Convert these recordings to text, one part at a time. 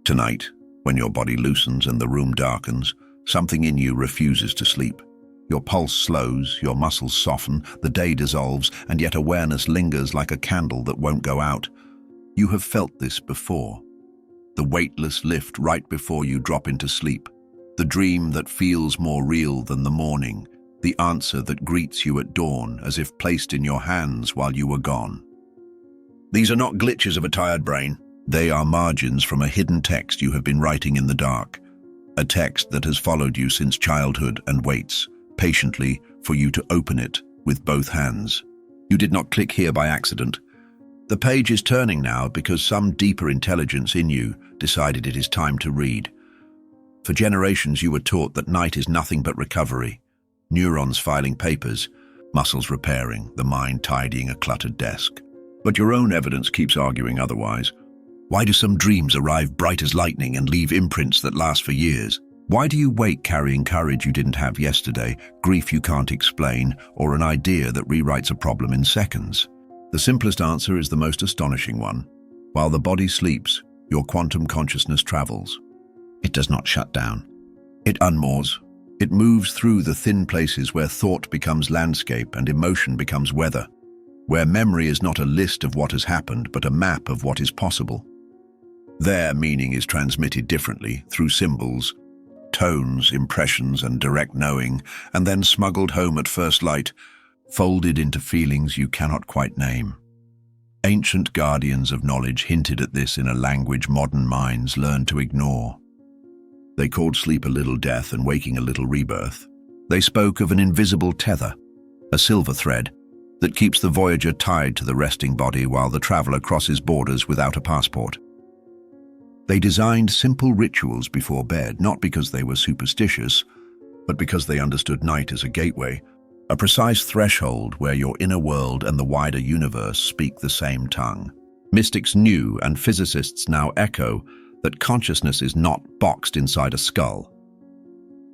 Tonight, when your body loosens and the room darkens, something in you refuses to sleep. Your pulse slows, your muscles soften, the day dissolves, and yet awareness lingers like a candle that won't go out. You have felt this before. The weightless lift right before you drop into sleep. The dream that feels more real than the morning. The answer that greets you at dawn as if placed in your hands while you were gone. These are not glitches of a tired brain. They are margins from a hidden text you have been writing in the dark. A text that has followed you since childhood and waits, patiently, for you to open it with both hands. You did not click here by accident. The page is turning now because some deeper intelligence in you decided it is time to read. For generations you were taught that night is nothing but recovery. Neurons filing papers, muscles repairing, the mind tidying a cluttered desk. But your own evidence keeps arguing otherwise. Why do some dreams arrive bright as lightning and leave imprints that last for years? Why do you wake carrying courage you didn't have yesterday, grief you can't explain, or an idea that rewrites a problem in seconds? The simplest answer is the most astonishing one. While the body sleeps, your quantum consciousness travels. It does not shut down. It unmoors. It moves through the thin places where thought becomes landscape and emotion becomes weather, where memory is not a list of what has happened, but a map of what is possible. There, meaning is transmitted differently, through symbols, tones, impressions, and direct knowing, and then smuggled home at first light, folded into feelings you cannot quite name. Ancient guardians of knowledge hinted at this in a language modern minds learn to ignore. They called sleep a little death and waking a little rebirth. They spoke of an invisible tether, a silver thread, that keeps the voyager tied to the resting body while the traveler crosses borders without a passport. They designed simple rituals before bed, not because they were superstitious, but because they understood night as a gateway, a precise threshold where your inner world and the wider universe speak the same tongue. Mystics knew, and physicists now echo, that consciousness is not boxed inside a skull.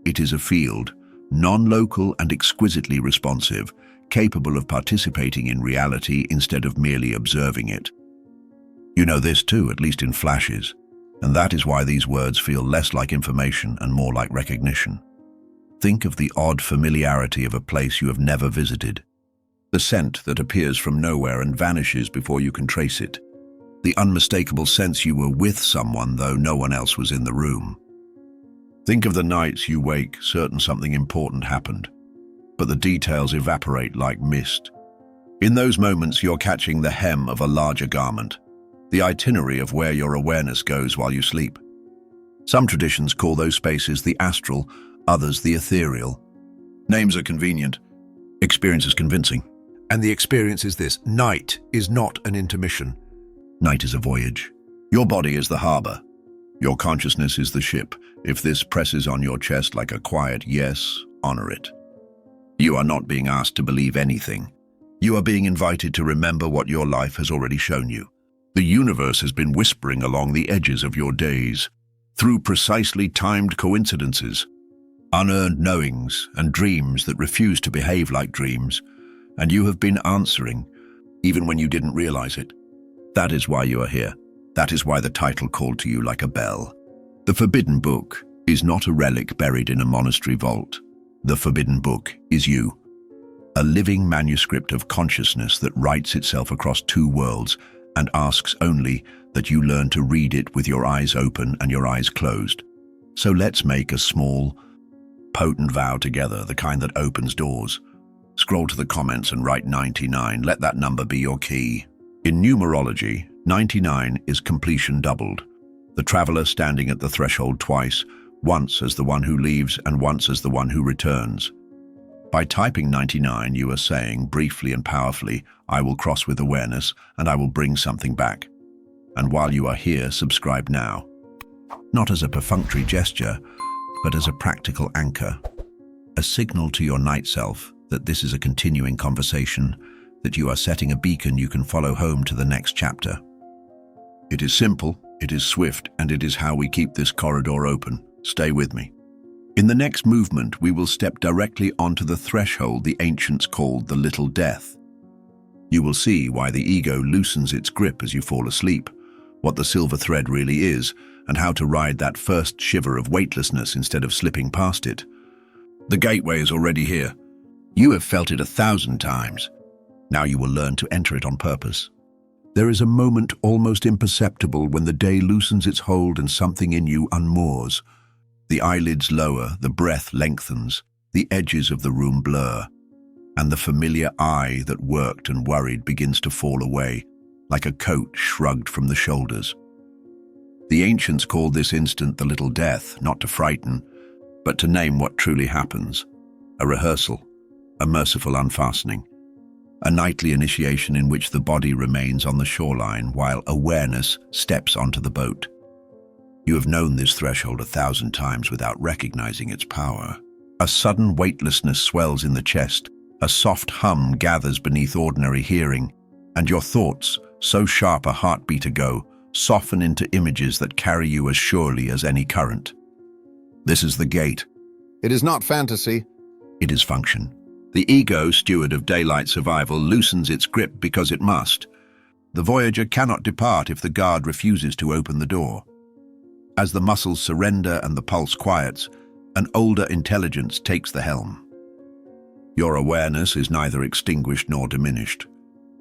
It is a field, non-local and exquisitely responsive, capable of participating in reality instead of merely observing it. You know this too, at least in flashes, and that is why these words feel less like information and more like recognition. Think of the odd familiarity of a place you have never visited, the scent that appears from nowhere and vanishes before you can trace it, the unmistakable sense you were with someone though no one else was in the room. Think of the nights you wake certain something important happened, but the details evaporate like mist. In those moments you're catching the hem of a larger garment, the itinerary of where your awareness goes while you sleep. Some traditions call those spaces the astral, others the ethereal. Names are convenient, experience is convincing. And the experience is this: night is not an intermission. Night is a voyage. Your body is the harbor. Your consciousness is the ship. If this presses on your chest like a quiet yes, honor it. You are not being asked to believe anything. You are being invited to remember what your life has already shown you. The universe has been whispering along the edges of your days, through precisely timed coincidences, unearned knowings and dreams that refuse to behave like dreams, and you have been answering, even when you didn't realize it. That is why you are here. That is why the title called to you like a bell. The Forbidden Book is not a relic buried in a monastery vault. The Forbidden Book is you, a living manuscript of consciousness that writes itself across two worlds and asks only that you learn to read it with your eyes open and your eyes closed. So let's make a small, potent vow together, the kind that opens doors. Scroll to the comments and write 99. Let that number be your key. In numerology, 99 is completion doubled, the traveler standing at the threshold twice, once as the one who leaves and once as the one who returns. By typing 99, you are saying, briefly and powerfully, I will cross with awareness and I will bring something back. And while you are here, subscribe now. Not as a perfunctory gesture, but as a practical anchor, a signal to your night self that this is a continuing conversation, that you are setting a beacon you can follow home to the next chapter. It is simple, it is swift, and it is how we keep this corridor open. Stay with me. In the next movement, we will step directly onto the threshold the ancients called the little death. You will see why the ego loosens its grip as you fall asleep, what the silver thread really is, and how to ride that first shiver of weightlessness instead of slipping past it. The gateway is already here. You have felt it 1,000 times. Now you will learn to enter it on purpose. There is a moment almost imperceptible when the day loosens its hold and something in you unmoors. The eyelids lower, the breath lengthens, the edges of the room blur, and the familiar I that worked and worried begins to fall away, like a coat shrugged from the shoulders. The ancients called this instant the little death, not to frighten, but to name what truly happens. A rehearsal, a merciful unfastening, a nightly initiation in which the body remains on the shoreline while awareness steps onto the boat. You have known this threshold 1,000 times without recognizing its power. A sudden weightlessness swells in the chest, a soft hum gathers beneath ordinary hearing, and your thoughts, so sharp a heartbeat ago, soften into images that carry you as surely as any current. This is the gate. It is not fantasy. It is function. The ego, steward of daylight survival, loosens its grip because it must. The voyager cannot depart if the guard refuses to open the door. As the muscles surrender and the pulse quiets, an older intelligence takes the helm. Your awareness is neither extinguished nor diminished.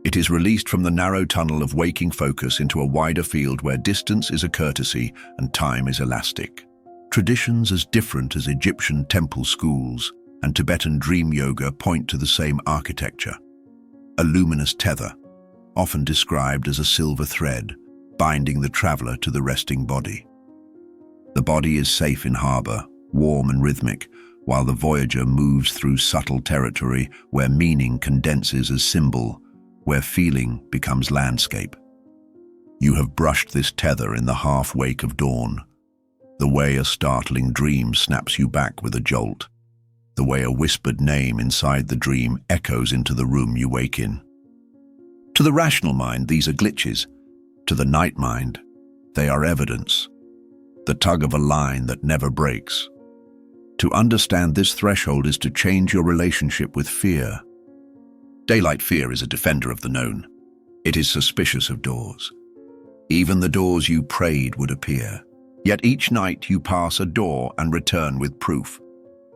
It is released from the narrow tunnel of waking focus into a wider field where distance is a courtesy and time is elastic. Traditions as different as Egyptian temple schools and Tibetan dream yoga point to the same architecture. A luminous tether, often described as a silver thread, binding the traveler to the resting body. The body is safe in harbor, warm and rhythmic, while the voyager moves through subtle territory where meaning condenses as symbol, where feeling becomes landscape. You have brushed this tether in the half-wake of dawn, the way a startling dream snaps you back with a jolt, the way a whispered name inside the dream echoes into the room you wake in. To the rational mind, these are glitches. To the night mind, they are evidence, the tug of a line that never breaks. To understand this threshold is to change your relationship with fear. Daylight fear is a defender of the known. It is suspicious of doors. Even the doors you prayed would appear. Yet each night you pass a door and return with proof.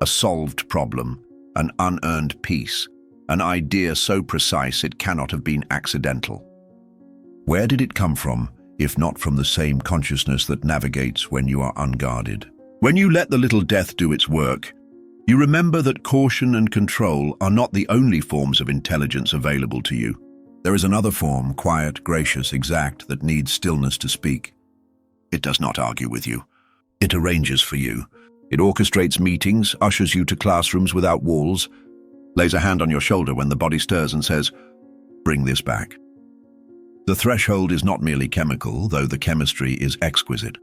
A solved problem, an unearned peace, an idea so precise it cannot have been accidental. Where did it come from, if not from the same consciousness that navigates when you are unguarded? When you let the little death do its work, you remember that caution and control are not the only forms of intelligence available to you. There is another form, quiet, gracious, exact, that needs stillness to speak. It does not argue with you. It arranges for you. It orchestrates meetings, ushers you to classrooms without walls, lays a hand on your shoulder when the body stirs and says, "Bring this back." The threshold is not merely chemical, though the chemistry is exquisite.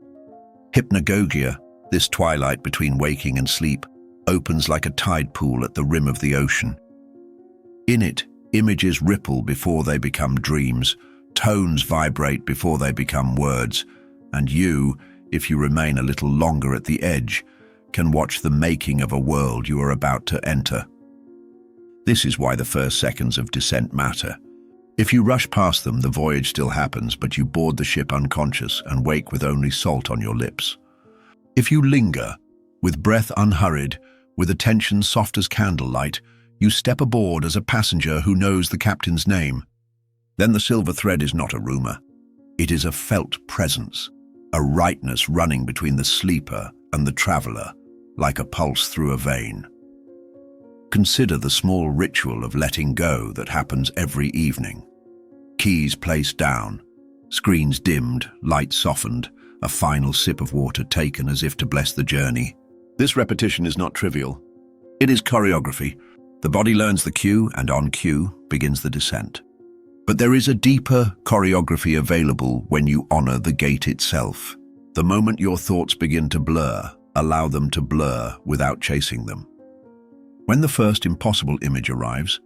Hypnagogia, this twilight between waking and sleep, opens like a tide pool at the rim of the ocean. In it, images ripple before they become dreams, tones vibrate before they become words, and you, if you remain a little longer at the edge, can watch the making of a world you are about to enter. This is why the first seconds of descent matter. If you rush past them, the voyage still happens, but you board the ship unconscious and wake with only salt on your lips. If you linger, with breath unhurried, with attention soft as candlelight, you step aboard as a passenger who knows the captain's name. Then the silver thread is not a rumor. It is a felt presence, a rightness running between the sleeper and the traveler, like a pulse through a vein. Consider the small ritual of letting go that happens every evening. Keys placed down, screens dimmed, light softened, a final sip of water taken as if to bless the journey. This repetition is not trivial. It is choreography. The body learns the cue, and on cue begins the descent. But there is a deeper choreography available when you honor the gate itself. The moment your thoughts begin to blur, allow them to blur without chasing them. When the first impossible image arrives,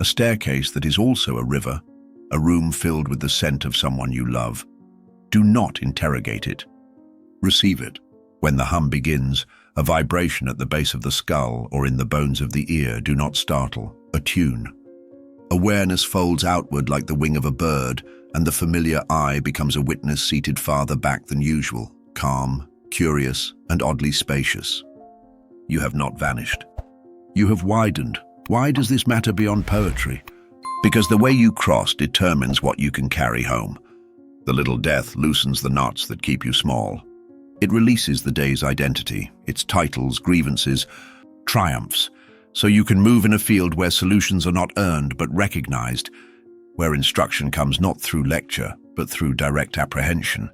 a staircase that is also a river, a room filled with the scent of someone you love, do not interrogate it. Receive it. When the hum begins, a vibration at the base of the skull or in the bones of the ear, do not startle, attune. Awareness folds outward like the wing of a bird, and the familiar I becomes a witness seated farther back than usual, calm, curious, and oddly spacious. You have not vanished. You have widened. Why does this matter beyond poetry? Because the way you cross determines what you can carry home. The little death loosens the knots that keep you small. It releases the day's identity, its titles, grievances, triumphs, so you can move in a field where solutions are not earned but recognized, where instruction comes not through lecture but through direct apprehension,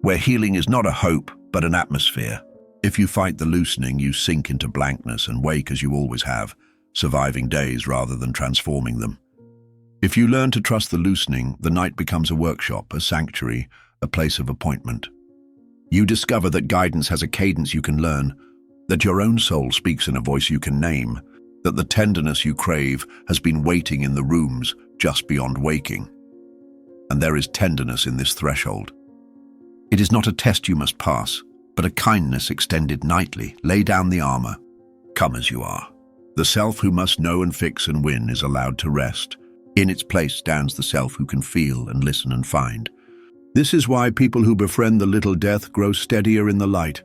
where healing is not a hope but an atmosphere. If you fight the loosening, you sink into blankness and wake as you always have, surviving days rather than transforming them. If you learn to trust the loosening, the night becomes a workshop, a sanctuary, a place of appointment. You discover that guidance has a cadence you can learn, that your own soul speaks in a voice you can name, that the tenderness you crave has been waiting in the rooms just beyond waking. And there is tenderness in this threshold. It is not a test you must pass, but a kindness extended nightly. Lay down the armor. Come as you are. The self who must know and fix and win is allowed to rest. In its place stands the self who can feel and listen and find. This is why people who befriend the little death grow steadier in the light.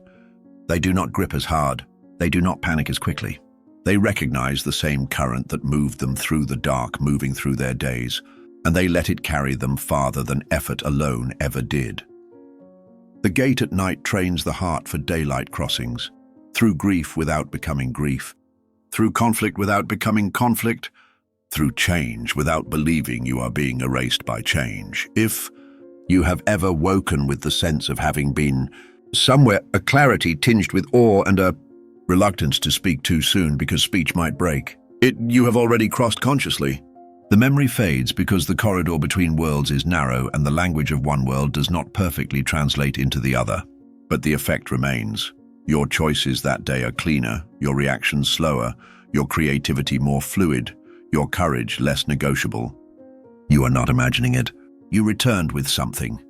They do not grip as hard. They do not panic as quickly. They recognize the same current that moved them through the dark, moving through their days, and they let it carry them farther than effort alone ever did. The gate at night trains the heart for daylight crossings, through grief without becoming grief, through conflict without becoming conflict, through change without believing you are being erased by change. If you have ever woken with the sense of having been somewhere, a clarity tinged with awe and a reluctance to speak too soon because speech might break, you have already crossed consciously. The memory fades because the corridor between worlds is narrow and the language of one world does not perfectly translate into the other. But the effect remains. Your choices that day are cleaner, your reactions slower, your creativity more fluid, your courage less negotiable. You are not imagining it. You returned with something,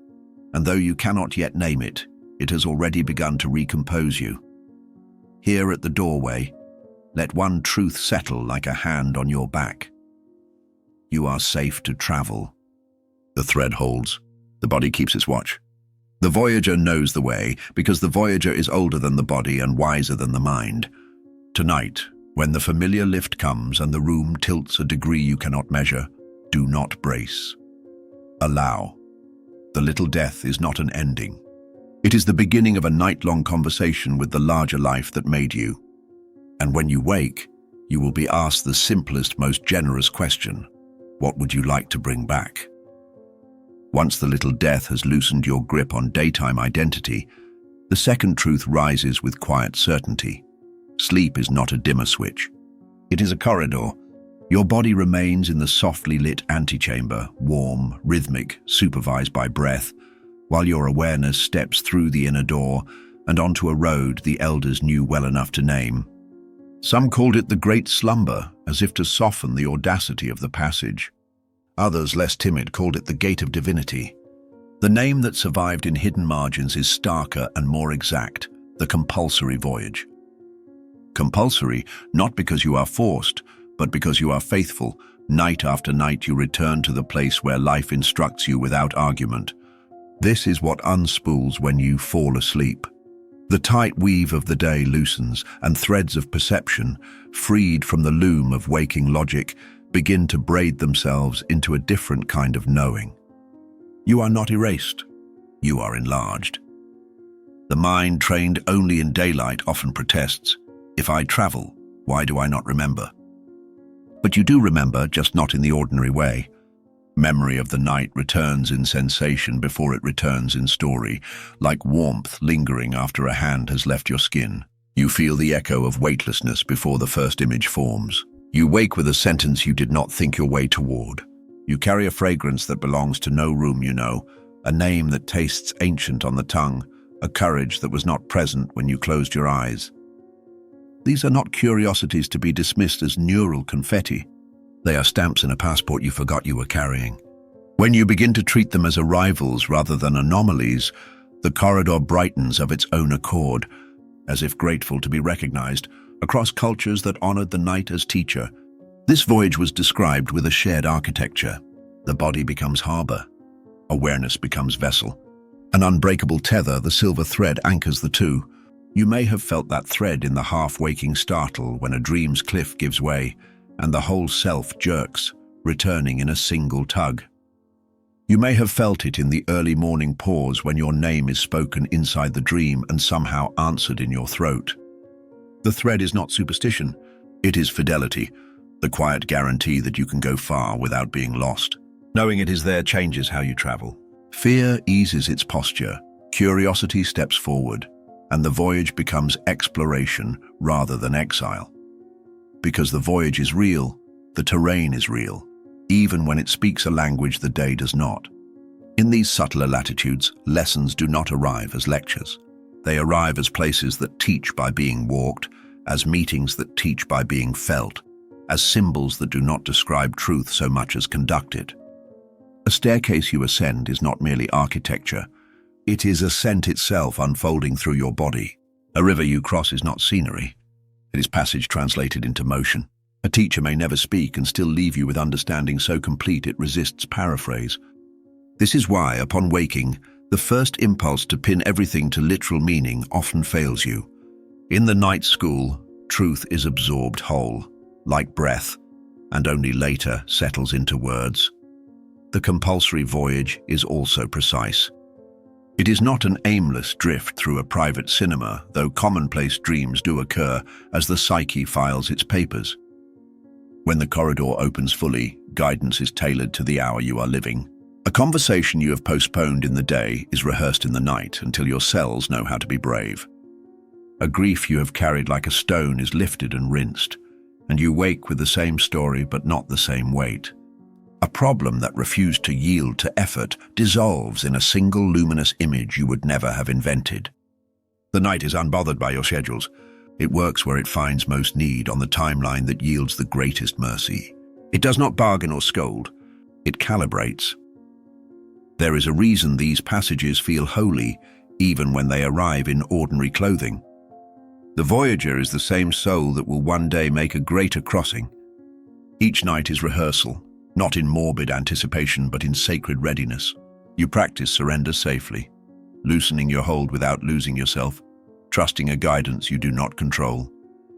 and though you cannot yet name it, it has already begun to recompose you. Here at the doorway, let one truth settle like a hand on your back. You are safe to travel. The thread holds. The body keeps its watch. The voyager knows the way because the voyager is older than the body and wiser than the mind. Tonight, when the familiar lift comes and the room tilts a degree you cannot measure, do not brace. Allow. The little death is not an ending. It is the beginning of a night-long conversation with the larger life that made you. And when you wake, you will be asked the simplest, most generous question. What would you like to bring back? Once the little death has loosened your grip on daytime identity, the second truth rises with quiet certainty. Sleep is not a dimmer switch. It is a corridor. Your body remains in the softly lit antechamber, warm, rhythmic, supervised by breath, while your awareness steps through the inner door and onto a road the elders knew well enough to name. Some called it the Great Slumber, as if to soften the audacity of the passage. Others, less timid, called it the Gate of Divinity. The name that survived in hidden margins is starker and more exact, the compulsory voyage. Compulsory, not because you are forced, but because you are faithful. Night after night you return to the place where life instructs you without argument. This is what unspools when you fall asleep. The tight weave of the day loosens, and threads of perception, freed from the loom of waking logic, begin to braid themselves into a different kind of knowing. You are not erased. You are enlarged. The mind trained only in daylight often protests, "If I travel, why do I not remember?" But you do remember, just not in the ordinary way. Memory of the night returns in sensation before it returns in story, like warmth lingering after a hand has left your skin. You feel the echo of weightlessness before the first image forms. You wake with a sentence you did not think your way toward. You carry a fragrance that belongs to no room you know, a name that tastes ancient on the tongue, a courage that was not present when you closed your eyes. These are not curiosities to be dismissed as neural confetti. They are stamps in a passport you forgot you were carrying. When you begin to treat them as arrivals rather than anomalies, the corridor brightens of its own accord, as if grateful to be recognized, across cultures that honored the night as teacher. This voyage was described with a shared architecture. The body becomes harbor. Awareness becomes vessel. An unbreakable tether, the silver thread, anchors the two. You may have felt that thread in the half-waking startle when a dream's cliff gives way and the whole self jerks, returning in a single tug. You may have felt it in the early morning pause when your name is spoken inside the dream and somehow answered in your throat. The thread is not superstition, it is fidelity, the quiet guarantee that you can go far without being lost. Knowing it is there changes how you travel. Fear eases its posture, curiosity steps forward, and the voyage becomes exploration rather than exile. Because the voyage is real, the terrain is real, even when it speaks a language the day does not. In these subtler latitudes, lessons do not arrive as lectures. They arrive as places that teach by being walked, as meetings that teach by being felt, as symbols that do not describe truth so much as conduct it. A staircase you ascend is not merely architecture, it is ascent itself unfolding through your body. A river you cross is not scenery, it is passage translated into motion. A teacher may never speak and still leave you with understanding so complete it resists paraphrase. This is why, upon waking, the first impulse to pin everything to literal meaning often fails you. In the night school, truth is absorbed whole, like breath, and only later settles into words. The compulsory voyage is also precise. It is not an aimless drift through a private cinema, though commonplace dreams do occur as the psyche files its papers. When the corridor opens fully, guidance is tailored to the hour you are living. A conversation you have postponed in the day is rehearsed in the night until your cells know how to be brave. A grief you have carried like a stone is lifted and rinsed, and you wake with the same story but not the same weight. A problem that refused to yield to effort dissolves in a single luminous image you would never have invented. The night is unbothered by your schedules. It works where it finds most need on the timeline that yields the greatest mercy. It does not bargain or scold. It calibrates. There is a reason these passages feel holy, even when they arrive in ordinary clothing. The voyager is the same soul that will one day make a greater crossing. Each night is rehearsal, not in morbid anticipation but in sacred readiness. You practice surrender safely, loosening your hold without losing yourself, trusting a guidance you do not control,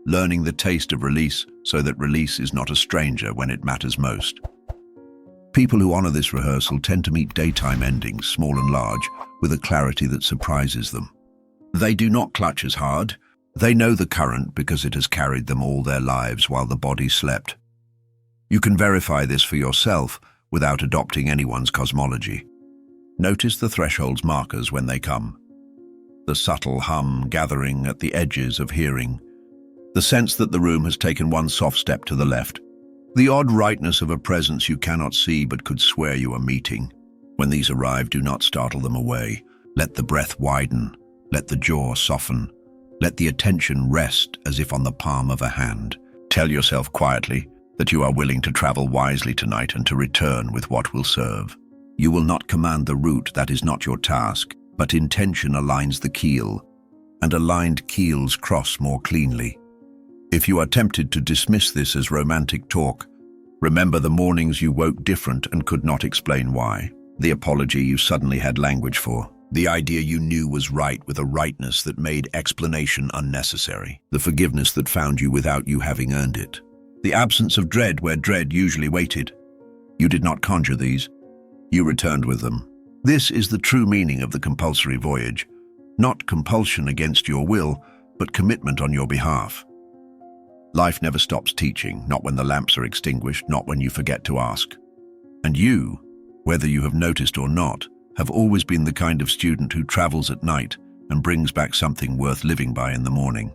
learning the taste of release so that release is not a stranger when it matters most. People who honor this rehearsal tend to meet daytime endings, small and large, with a clarity that surprises them. They do not clutch as hard. They know the current because it has carried them all their lives while the body slept. You can verify this for yourself without adopting anyone's cosmology. Notice the threshold's markers when they come. The subtle hum gathering at the edges of hearing. The sense that the room has taken one soft step to the left. The odd rightness of a presence you cannot see but could swear you are meeting. When these arrive, do not startle them away. Let the breath widen. Let the jaw soften. Let the attention rest as if on the palm of a hand. Tell yourself quietly that you are willing to travel wisely tonight and to return with what will serve. You will not command the route, that is not your task, but intention aligns the keel, and aligned keels cross more cleanly. If you are tempted to dismiss this as romantic talk, remember the mornings you woke different and could not explain why. The apology you suddenly had language for. The idea you knew was right with a rightness that made explanation unnecessary. The forgiveness that found you without you having earned it. The absence of dread where dread usually waited. You did not conjure these. You returned with them. This is the true meaning of the compulsory voyage. Not compulsion against your will, but commitment on your behalf. Life never stops teaching, not when the lamps are extinguished, not when you forget to ask. And you, whether you have noticed or not, have always been the kind of student who travels at night and brings back something worth living by in the morning.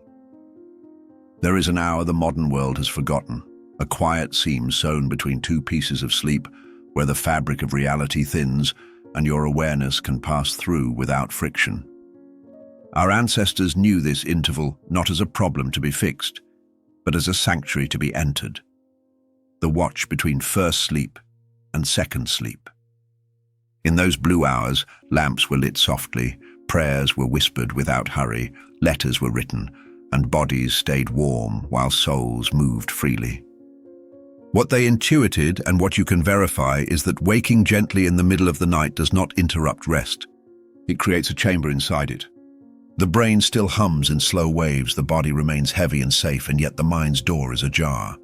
There is an hour the modern world has forgotten, a quiet seam sewn between two pieces of sleep where the fabric of reality thins and your awareness can pass through without friction. Our ancestors knew this interval not as a problem to be fixed, but as a sanctuary to be entered. The watch between first sleep and second sleep. In those blue hours, lamps were lit softly, prayers were whispered without hurry, letters were written, and bodies stayed warm while souls moved freely. What they intuited and what you can verify is that waking gently in the middle of the night does not interrupt rest. It creates a chamber inside it. The brain still hums in slow waves, the body remains heavy and safe, and yet the mind's door is ajar.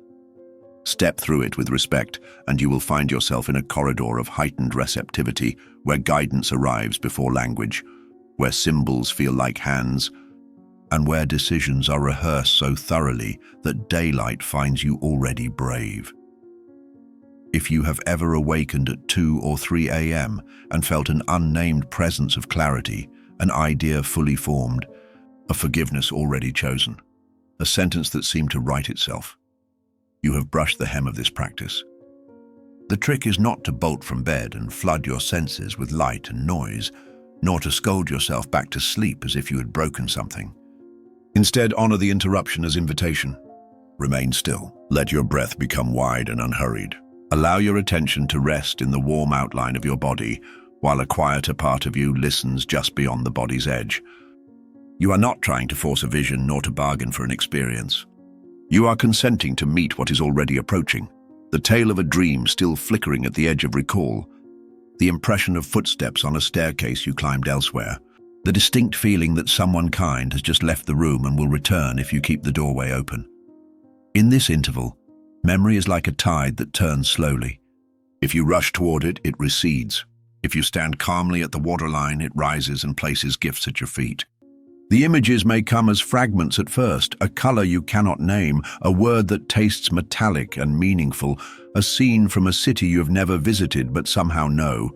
Step through it with respect, and you will find yourself in a corridor of heightened receptivity, where guidance arrives before language, where symbols feel like hands, and where decisions are rehearsed so thoroughly that daylight finds you already brave. If you have ever awakened at 2 or 3 a.m. and felt an unnamed presence of clarity, an idea fully formed, a forgiveness already chosen, a sentence that seemed to write itself, you have brushed the hem of this practice. The trick is not to bolt from bed and flood your senses with light and noise, nor to scold yourself back to sleep as if you had broken something. Instead, honor the interruption as invitation. Remain still. Let your breath become wide and unhurried. Allow your attention to rest in the warm outline of your body, while a quieter part of you listens just beyond the body's edge. You are not trying to force a vision nor to bargain for an experience. You are consenting to meet what is already approaching, the tale of a dream still flickering at the edge of recall, the impression of footsteps on a staircase you climbed elsewhere, the distinct feeling that someone kind has just left the room and will return if you keep the doorway open. In this interval, memory is like a tide that turns slowly. If you rush toward it, it recedes. If you stand calmly at the waterline, it rises and places gifts at your feet. The images may come as fragments at first, a color you cannot name, a word that tastes metallic and meaningful, a scene from a city you have never visited but somehow know.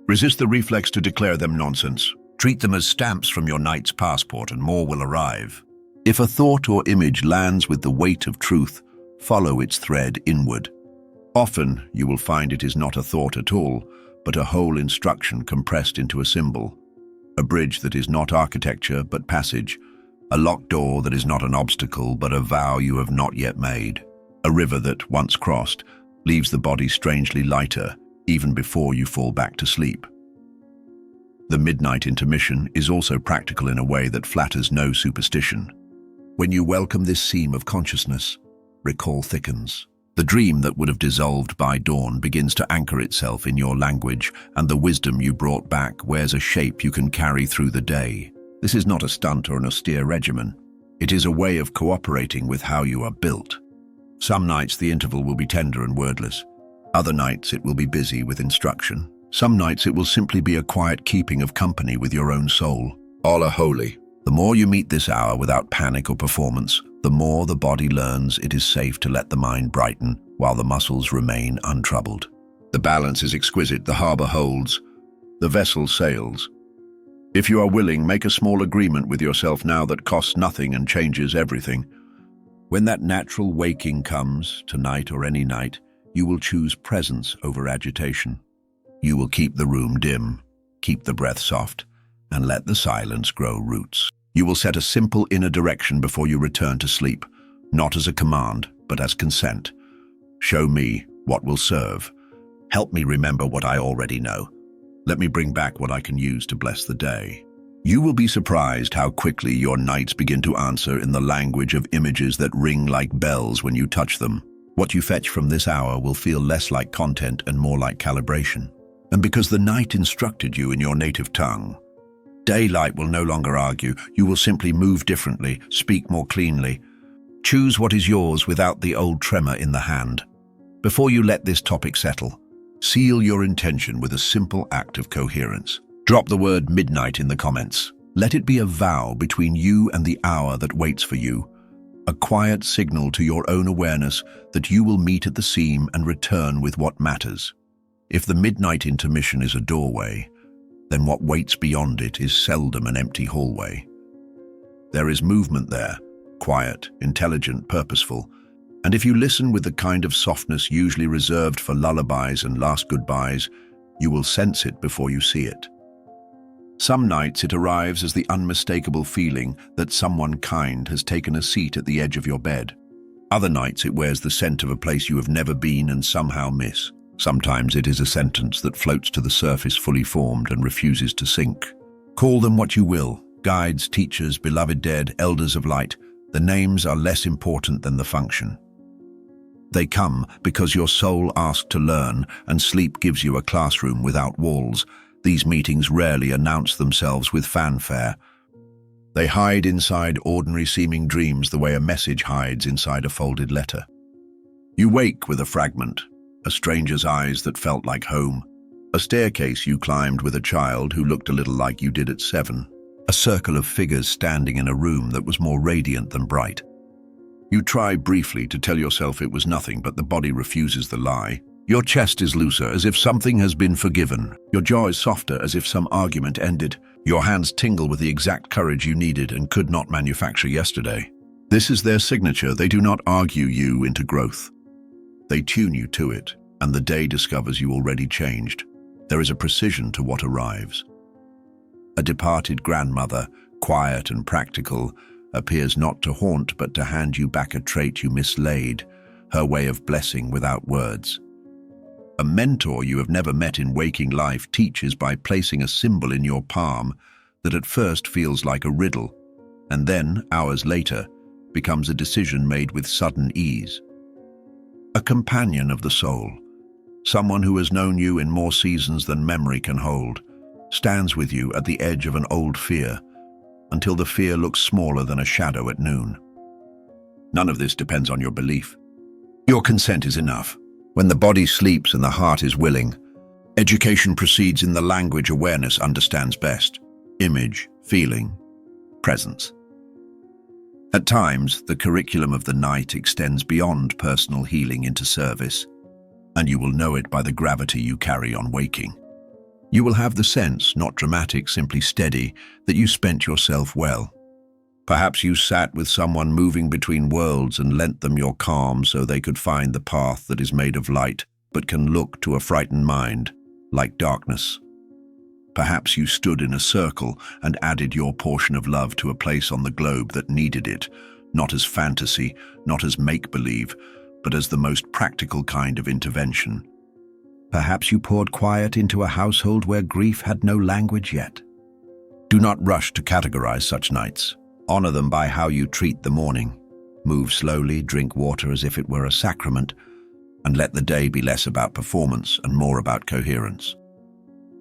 Resist the reflex to declare them nonsense. Treat them as stamps from your night's passport and more will arrive. If a thought or image lands with the weight of truth, follow its thread inward. Often you will find it is not a thought at all, but a whole instruction compressed into a symbol. A bridge that is not architecture but passage, a locked door that is not an obstacle but a vow you have not yet made, a river that, once crossed, leaves the body strangely lighter even before you fall back to sleep. The midnight intermission is also practical in a way that flatters no superstition. When you welcome this seam of consciousness, recall thickens. The dream that would have dissolved by dawn begins to anchor itself in your language, and the wisdom you brought back wears a shape you can carry through the day. This is not a stunt or an austere regimen. It is a way of cooperating with how you are built. Some nights the interval will be tender and wordless. Other nights it will be busy with instruction. Some nights it will simply be a quiet keeping of company with your own soul. All are holy. The more you meet this hour without panic or performance, the more the body learns it is safe to let the mind brighten while the muscles remain untroubled. The balance is exquisite, the harbor holds, the vessel sails. If you are willing, make a small agreement with yourself now that costs nothing and changes everything. When that natural waking comes, tonight or any night, you will choose presence over agitation. You will keep the room dim, keep the breath soft, and let the silence grow roots. You will set a simple inner direction before you return to sleep, not as a command, but as consent. Show me what will serve. Help me remember what I already know. Let me bring back what I can use to bless the day. You will be surprised how quickly your nights begin to answer in the language of images that ring like bells when you touch them. What you fetch from this hour will feel less like content and more like calibration. And because the night instructed you in your native tongue, daylight will no longer argue. You will simply move differently, speak more cleanly. Choose what is yours without the old tremor in the hand. Before you let this topic settle, seal your intention with a simple act of coherence. Drop the word midnight in the comments. Let it be a vow between you and the hour that waits for you, a quiet signal to your own awareness that you will meet at the seam and return with what matters. If the midnight intermission is a doorway, then what waits beyond it is seldom an empty hallway. There is movement there, quiet, intelligent, purposeful, and if you listen with the kind of softness usually reserved for lullabies and last goodbyes, you will sense it before you see it. Some nights it arrives as the unmistakable feeling that someone kind has taken a seat at the edge of your bed. Other nights it wears the scent of a place you have never been and somehow miss. Sometimes it is a sentence that floats to the surface fully formed and refuses to sink. Call them what you will, guides, teachers, beloved dead, elders of light. The names are less important than the function. They come because your soul asked to learn, and sleep gives you a classroom without walls. These meetings rarely announce themselves with fanfare. They hide inside ordinary-seeming dreams the way a message hides inside a folded letter. You wake with a fragment, a stranger's eyes that felt like home, a staircase you climbed with a child who looked a little like you did at 7, a circle of figures standing in a room that was more radiant than bright. You try briefly to tell yourself it was nothing, but the body refuses the lie. Your chest is looser, as if something has been forgiven. Your jaw is softer, as if some argument ended. Your hands tingle with the exact courage you needed and could not manufacture yesterday. This is their signature. They do not argue you into growth. They tune you to it, and the day discovers you already changed. There is a precision to what arrives. A departed grandmother, quiet and practical, appears not to haunt but to hand you back a trait you mislaid, her way of blessing without words. A mentor you have never met in waking life teaches by placing a symbol in your palm that at first feels like a riddle, and then, hours later, becomes a decision made with sudden ease. A companion of the soul, someone who has known you in more seasons than memory can hold, stands with you at the edge of an old fear, until the fear looks smaller than a shadow at noon. None of this depends on your belief. Your consent is enough. When the body sleeps and the heart is willing, education proceeds in the language awareness understands best: image, feeling, presence. At times, the curriculum of the night extends beyond personal healing into service, and you will know it by the gravity you carry on waking. You will have the sense, not dramatic, simply steady, that you spent yourself well. Perhaps you sat with someone moving between worlds and lent them your calm so they could find the path that is made of light, but can look to a frightened mind like darkness. Perhaps you stood in a circle and added your portion of love to a place on the globe that needed it, not as fantasy, not as make-believe, but as the most practical kind of intervention. Perhaps you poured quiet into a household where grief had no language yet. Do not rush to categorize such nights. Honor them by how you treat the morning. Move slowly, drink water as if it were a sacrament, and let the day be less about performance and more about coherence.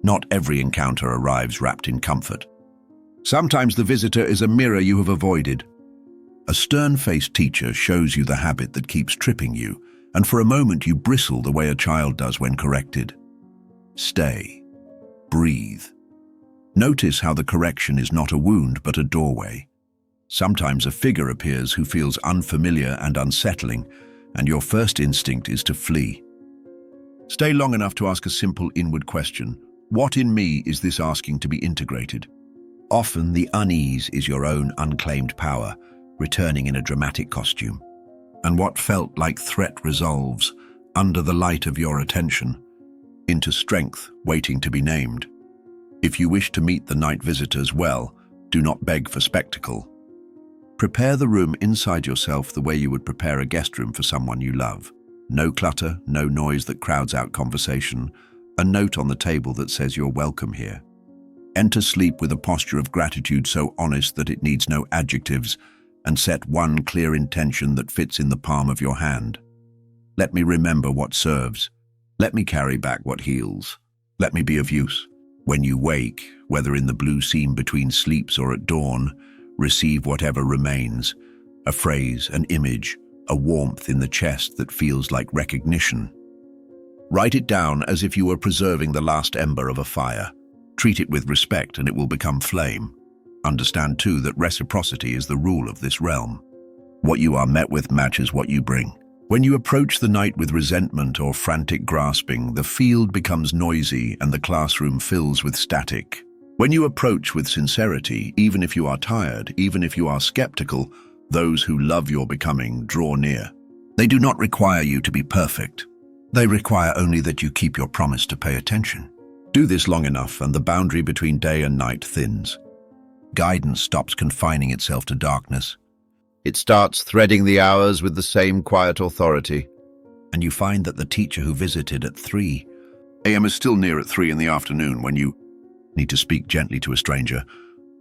Not every encounter arrives wrapped in comfort. Sometimes the visitor is a mirror you have avoided. A stern-faced teacher shows you the habit that keeps tripping you, and for a moment you bristle the way a child does when corrected. Stay. Breathe. Notice how the correction is not a wound but a doorway. Sometimes a figure appears who feels unfamiliar and unsettling, and your first instinct is to flee. Stay long enough to ask a simple inward question. What in me is this asking to be integrated? Often the unease is your own unclaimed power, returning in a dramatic costume. And what felt like threat resolves, under the light of your attention, into strength waiting to be named. If you wish to meet the night visitors well, do not beg for spectacle. Prepare the room inside yourself the way you would prepare a guest room for someone you love. No clutter, no noise that crowds out conversation, a note on the table that says you're welcome here. Enter sleep with a posture of gratitude so honest that it needs no adjectives, and set one clear intention that fits in the palm of your hand. Let me remember what serves. Let me carry back what heals. Let me be of use. When you wake, whether in the blue seam between sleeps or at dawn, receive whatever remains, a phrase, an image, a warmth in the chest that feels like recognition. Write it down as if you were preserving the last ember of a fire. Treat it with respect and it will become flame. Understand too that reciprocity is the rule of this realm. What you are met with matches what you bring. When you approach the night with resentment or frantic grasping, the field becomes noisy and the classroom fills with static. When you approach with sincerity, even if you are tired, even if you are skeptical, those who love your becoming draw near. They do not require you to be perfect. They require only that you keep your promise to pay attention. Do this long enough and the boundary between day and night thins. Guidance stops confining itself to darkness. It starts threading the hours with the same quiet authority. And you find that the teacher who visited at 3 a.m. is still near at 3 in the afternoon when you need to speak gently to a stranger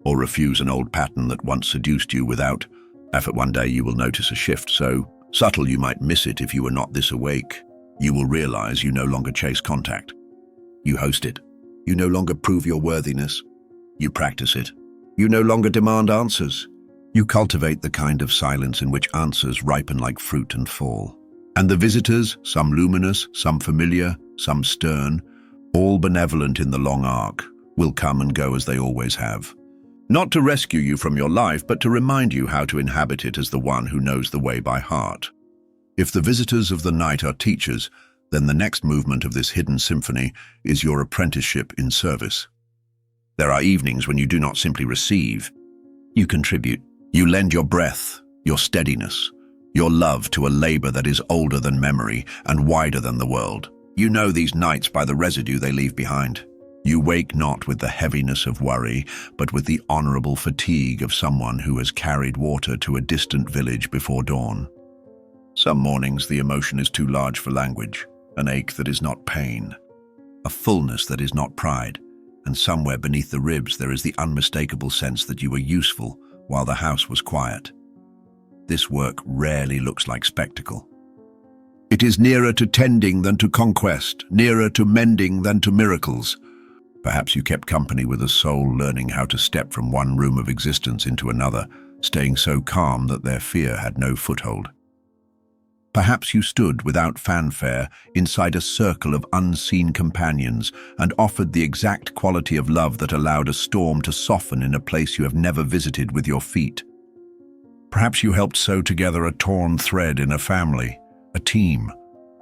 or refuse an old pattern that once seduced you without effort. One day you will notice a shift, so Subtle, you might miss it if you were not this awake. You will realize you no longer chase contact. You host it. You no longer prove your worthiness. You practice it. You no longer demand answers. You cultivate the kind of silence in which answers ripen like fruit and fall. And the visitors, some luminous, some familiar, some stern, all benevolent in the long arc, will come and go as they always have. Not to rescue you from your life, but to remind you how to inhabit it as the one who knows the way by heart. If the visitors of the night are teachers, then the next movement of this hidden symphony is your apprenticeship in service. There are evenings when you do not simply receive, you contribute. You lend your breath, your steadiness, your love to a labor that is older than memory and wider than the world. You know these nights by the residue they leave behind. You wake not with the heaviness of worry, but with the honorable fatigue of someone who has carried water to a distant village before dawn. Some mornings the emotion is too large for language, an ache that is not pain, a fullness that is not pride, and somewhere beneath the ribs there is the unmistakable sense that you were useful while the house was quiet. This work rarely looks like spectacle. It is nearer to tending than to conquest, nearer to mending than to miracles. Perhaps you kept company with a soul learning how to step from one room of existence into another, staying so calm that their fear had no foothold. Perhaps you stood without fanfare inside a circle of unseen companions and offered the exact quality of love that allowed a storm to soften in a place you have never visited with your feet. Perhaps you helped sew together a torn thread in a family, a team,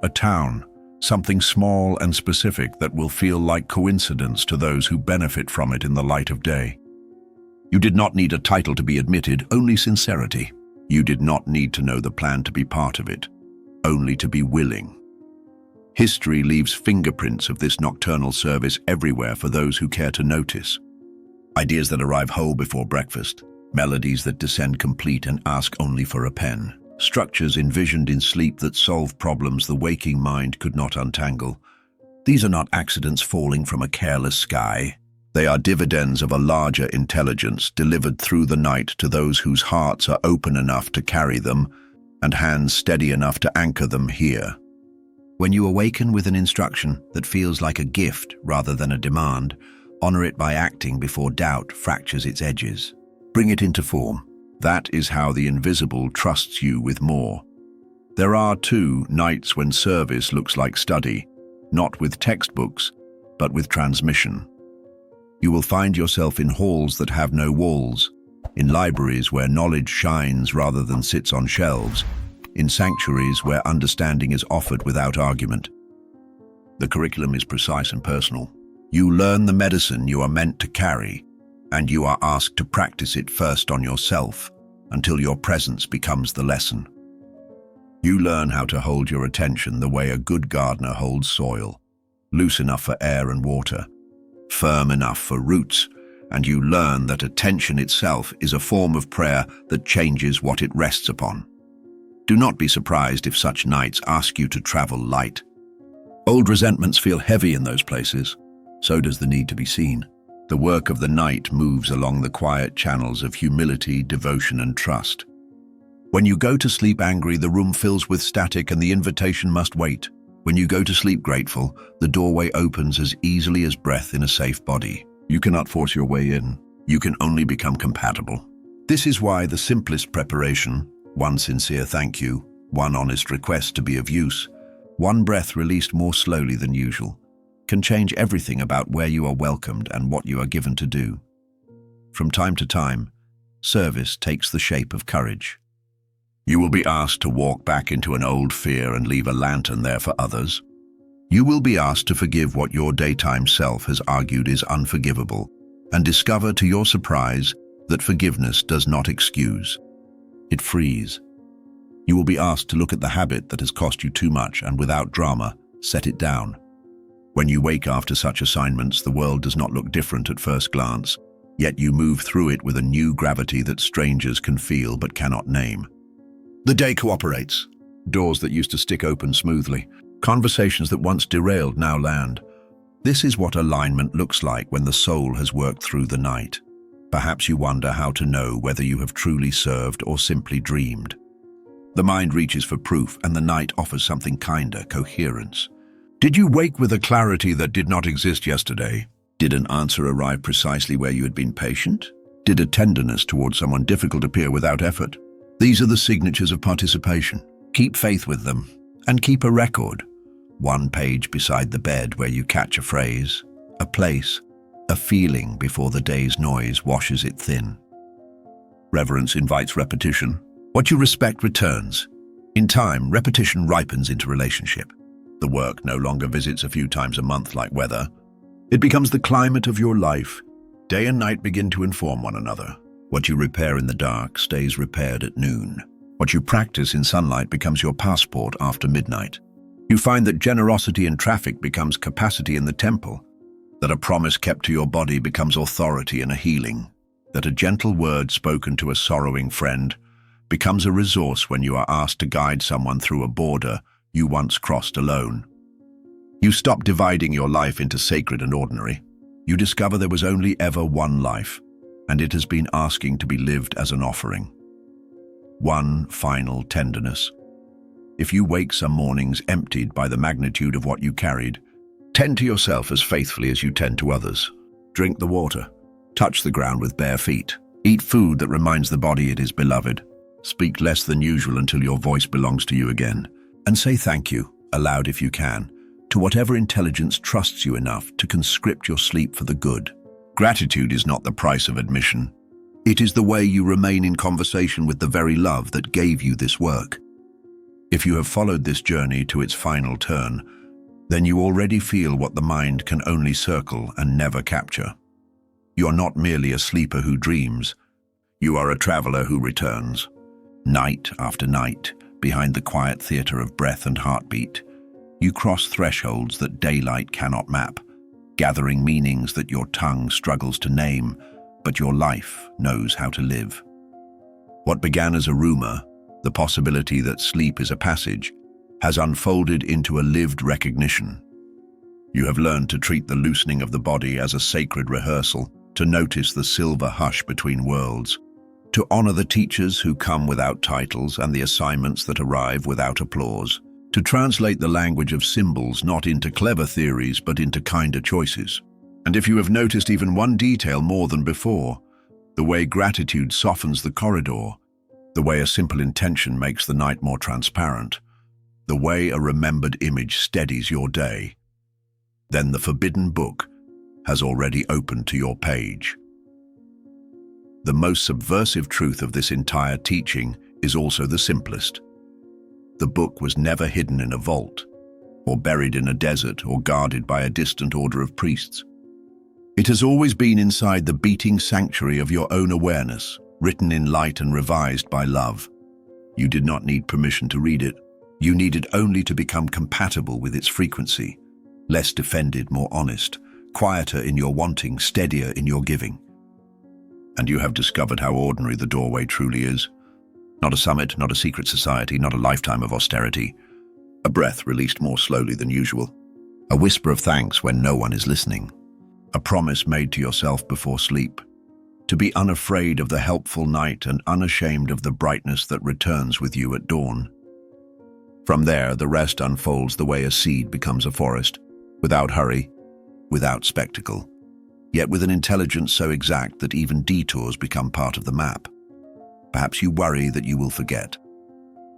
a town, something small and specific that will feel like coincidence to those who benefit from it in the light of day. You did not need a title to be admitted, only sincerity. You did not need to know the plan to be part of it, only to be willing. History leaves fingerprints of this nocturnal service everywhere for those who care to notice. Ideas that arrive whole before breakfast, melodies that descend complete and ask only for a pen, structures envisioned in sleep that solve problems the waking mind could not untangle. These are not accidents falling from a careless sky. They are dividends of a larger intelligence delivered through the night to those whose hearts are open enough to carry them and hands steady enough to anchor them here. When you awaken with an instruction that feels like a gift rather than a demand, honor it by acting before doubt fractures its edges. Bring it into form. That is how the invisible trusts you with more. There are, too, nights when service looks like study, not with textbooks, but with transmission. You will find yourself in halls that have no walls, in libraries where knowledge shines rather than sits on shelves, in sanctuaries where understanding is offered without argument. The curriculum is precise and personal. You learn the medicine you are meant to carry, and you are asked to practice it first on yourself until your presence becomes the lesson. You learn how to hold your attention the way a good gardener holds soil, loose enough for air and water, firm enough for roots, and you learn that attention itself is a form of prayer that changes what it rests upon. Do not be surprised if such nights ask you to travel light. Old resentments feel heavy in those places. So does the need to be seen. The work of the night moves along the quiet channels of humility, devotion, and trust. When you go to sleep angry, the room fills with static and the invitation must wait. When you go to sleep grateful, the doorway opens as easily as breath in a safe body. You cannot force your way in. You can only become compatible. This is why the simplest preparation, one sincere thank you, one honest request to be of use, one breath released more slowly than usual, can change everything about where you are welcomed and what you are given to do. From time to time, service takes the shape of courage. You will be asked to walk back into an old fear and leave a lantern there for others. You will be asked to forgive what your daytime self has argued is unforgivable, and discover to your surprise that forgiveness does not excuse. It frees. You will be asked to look at the habit that has cost you too much and without drama, set it down. When you wake after such assignments, the world does not look different at first glance, yet you move through it with a new gravity that strangers can feel but cannot name. The day cooperates. Doors that used to stick open smoothly. Conversations that once derailed now land. This is what alignment looks like when the soul has worked through the night. Perhaps you wonder how to know whether you have truly served or simply dreamed. The mind reaches for proof, and the night offers something kinder, coherence. Did you wake with a clarity that did not exist yesterday? Did an answer arrive precisely where you had been patient? Did a tenderness towards someone difficult appear without effort? These are the signatures of participation. Keep faith with them, and keep a record. One page beside the bed where you catch a phrase, a place, a feeling before the day's noise washes it thin. Reverence invites repetition. What you respect returns. In time, repetition ripens into relationship. The work no longer visits a few times a month like weather. It becomes the climate of your life. Day and night begin to inform one another. What you repair in the dark stays repaired at noon. What you practice in sunlight becomes your passport after midnight. You find that generosity in traffic becomes capacity in the temple, that a promise kept to your body becomes authority in a healing, that a gentle word spoken to a sorrowing friend becomes a resource when you are asked to guide someone through a border you once crossed alone. You stop dividing your life into sacred and ordinary. You discover there was only ever one life, and it has been asking to be lived as an offering. One final tenderness. If you wake some mornings emptied by the magnitude of what you carried, tend to yourself as faithfully as you tend to others. Drink the water. Touch the ground with bare feet. Eat food that reminds the body it is beloved. Speak less than usual until your voice belongs to you again. And say thank you, aloud if you can, to whatever intelligence trusts you enough to conscript your sleep for the good. Gratitude is not the price of admission. It is the way you remain in conversation with the very love that gave you this work. If you have followed this journey to its final turn, then you already feel what the mind can only circle and never capture. You are not merely a sleeper who dreams. You are a traveler who returns. Night after night, behind the quiet theater of breath and heartbeat, you cross thresholds that daylight cannot map, gathering meanings that your tongue struggles to name, but your life knows how to live. What began as a rumor, the possibility that sleep is a passage, has unfolded into a lived recognition. You have learned to treat the loosening of the body as a sacred rehearsal, to notice the silver hush between worlds, to honor the teachers who come without titles and the assignments that arrive without applause, to translate the language of symbols not into clever theories but into kinder choices. And if you have noticed even one detail more than before, the way gratitude softens the corridor, the way a simple intention makes the night more transparent, the way a remembered image steadies your day, then the forbidden book has already opened to your page. The most subversive truth of this entire teaching is also the simplest. The book was never hidden in a vault, or buried in a desert, or guarded by a distant order of priests. It has always been inside the beating sanctuary of your own awareness, written in light and revised by love. You did not need permission to read it. You needed only to become compatible with its frequency, less defended, more honest, quieter in your wanting, steadier in your giving. And you have discovered how ordinary the doorway truly is. Not a summit, not a secret society, not a lifetime of austerity. A breath released more slowly than usual. A whisper of thanks when no one is listening. A promise made to yourself before sleep. To be unafraid of the helpful night and unashamed of the brightness that returns with you at dawn. From there, the rest unfolds the way a seed becomes a forest, without hurry, without spectacle, yet with an intelligence so exact that even detours become part of the map. Perhaps you worry that you will forget,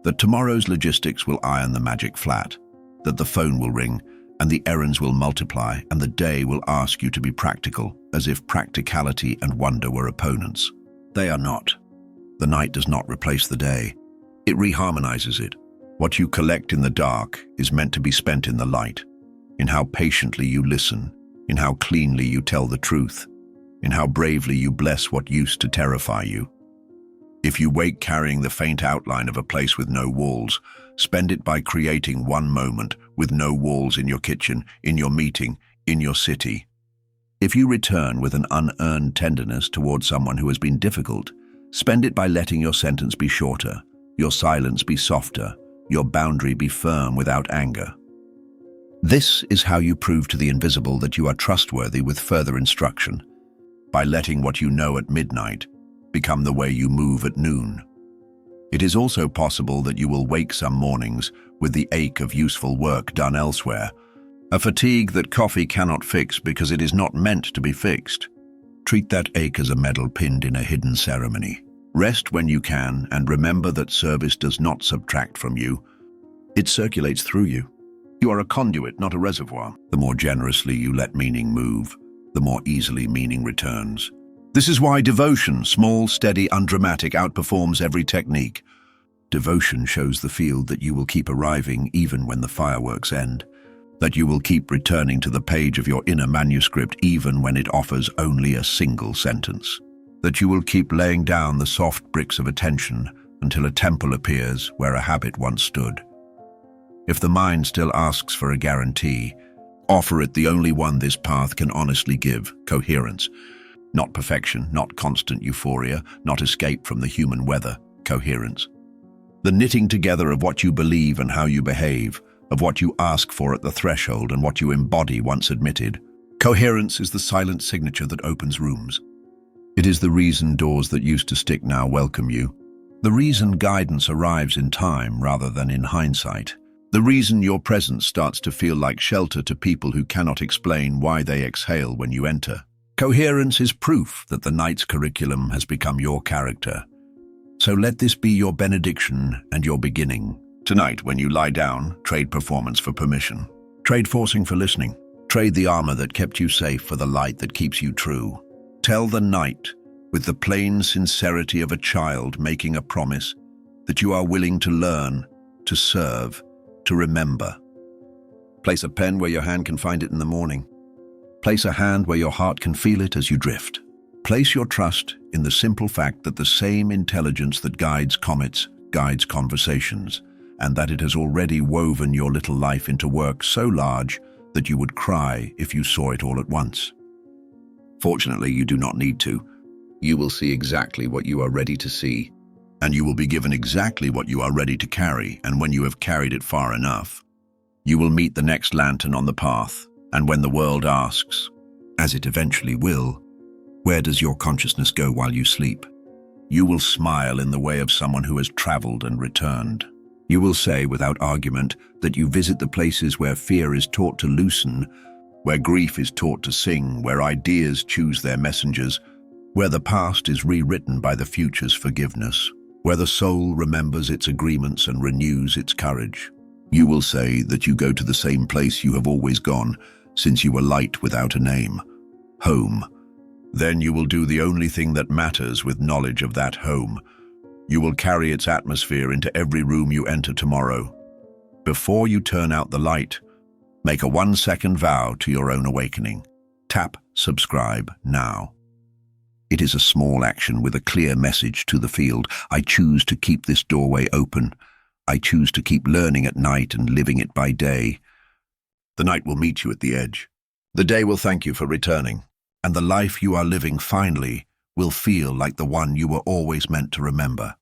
that tomorrow's logistics will iron the magic flat, that the phone will ring and the errands will multiply and the day will ask you to be practical, as if practicality and wonder were opponents. They are not. The night does not replace the day. It reharmonizes it. What you collect in the dark is meant to be spent in the light, in how patiently you listen, in how cleanly you tell the truth, in how bravely you bless what used to terrify you. If you wake carrying the faint outline of a place with no walls, spend it by creating one moment with no walls in your kitchen, in your meeting, in your city. If you return with an unearned tenderness toward someone who has been difficult, spend it by letting your sentence be shorter, your silence be softer, your boundary be firm without anger. This is how you prove to the invisible that you are trustworthy with further instruction, by letting what you know at midnight become the way you move at noon. It is also possible that you will wake some mornings with the ache of useful work done elsewhere, a fatigue that coffee cannot fix because it is not meant to be fixed. Treat that ache as a medal pinned in a hidden ceremony. Rest when you can, and remember that service does not subtract from you. It circulates through you. You are a conduit, not a reservoir. The more generously you let meaning move, the more easily meaning returns. This is why devotion, small, steady, undramatic, outperforms every technique. Devotion shows the field that you will keep arriving even when the fireworks end, that you will keep returning to the page of your inner manuscript even when it offers only a single sentence, that you will keep laying down the soft bricks of attention until a temple appears where a habit once stood. If the mind still asks for a guarantee, offer it the only one this path can honestly give: coherence. Not perfection, not constant euphoria, not escape from the human weather. Coherence. The knitting together of what you believe and how you behave, of what you ask for at the threshold and what you embody once admitted. Coherence is the silent signature that opens rooms. It is the reason doors that used to stick now welcome you. The reason guidance arrives in time rather than in hindsight. The reason your presence starts to feel like shelter to people who cannot explain why they exhale when you enter. Coherence is proof that the night's curriculum has become your character. So let this be your benediction and your beginning. Tonight, when you lie down, trade performance for permission. Trade forcing for listening. Trade the armor that kept you safe for the light that keeps you true. Tell the night, with the plain sincerity of a child making a promise, that you are willing to learn, to serve, to remember. Place a pen where your hand can find it in the morning. Place a hand where your heart can feel it as you drift. Place your trust in the simple fact that the same intelligence that guides comets guides conversations, and that it has already woven your little life into work so large that you would cry if you saw it all at once. Fortunately, you do not need to. You will see exactly what you are ready to see, and you will be given exactly what you are ready to carry, and when you have carried it far enough, you will meet the next lantern on the path. And when the world asks, as it eventually will, where does your consciousness go while you sleep? You will smile in the way of someone who has traveled and returned. You will say without argument that you visit the places where fear is taught to loosen, where grief is taught to sing, where ideas choose their messengers, where the past is rewritten by the future's forgiveness, where the soul remembers its agreements and renews its courage. You will say that you go to the same place you have always gone, since you were light without a name, home. Then you will do the only thing that matters with knowledge of that home. You will carry its atmosphere into every room you enter tomorrow. Before you turn out the light, make a 1-second vow to your own awakening. Tap subscribe now. It is a small action with a clear message to the field. I choose to keep this doorway open. I choose to keep learning at night and living it by day. The night will meet you at the edge. The day will thank you for returning, and the life you are living finally will feel like the one you were always meant to remember.